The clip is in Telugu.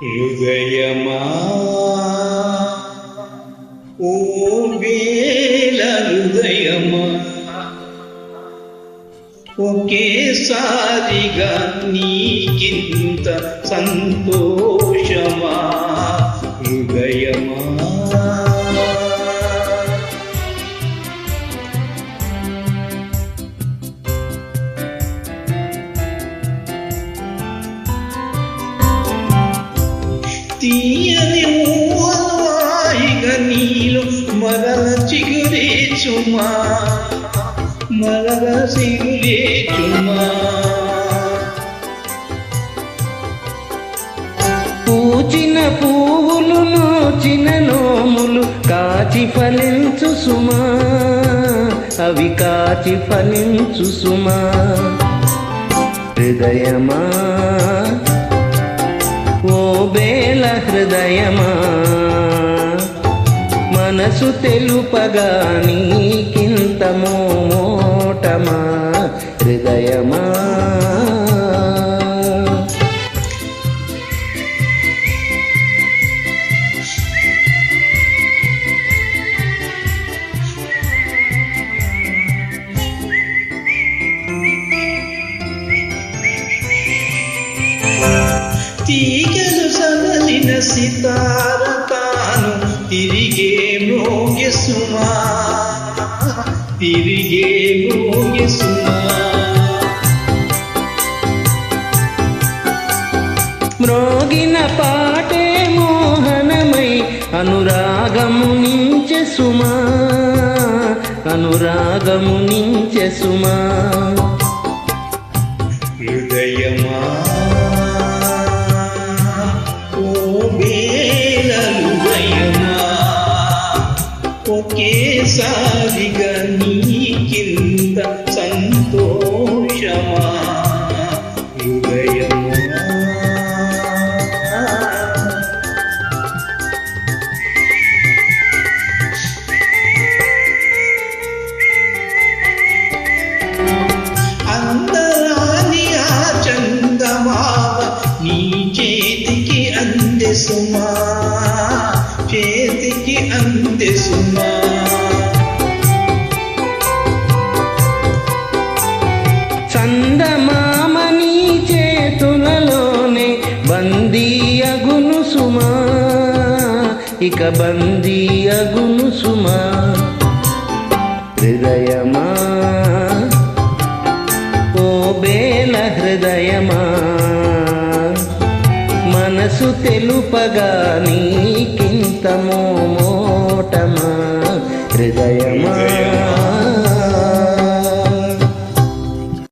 హృదయమా ఓ వేల హృదయమా ఒకేసారిగా నీకింత సంతోషమా హృదయమా తీయని ఊహలాయిగ నీలో మరల చిగురేచుమా మరల సిగురేచుమా పూచిన పువ్వులు నోచిన నోములు కాచి ఫలించు సుమా అవి కాచి ఫలించు సుమా హృదయమా ఓ బేల హృదయమా మనసు తెలుపగా నీకింత మోటమా హృదయమా తీగలు సదలిన సితార తాను తిరిగే మోగే సుమా తిరిగే మోగే సుమా మ్రోగిన పాటే మోహనమై అనురాగము నించె సుమా అనురాగము నించె సుమా హృదయమా ఒకేసారిగా నీకింత సంతోషమా హృదయమా అందరాని ఆ చందమామ నీ చేతికి అందే సుమా చేతికి అందే సుమా చందమామ నీ చేతులలోనే బందీ అగును సుమా ఇక బందీ అగును సుమా హృదయమా ఓ బేల హృదయమా మనసు తెలుపగా నీకింత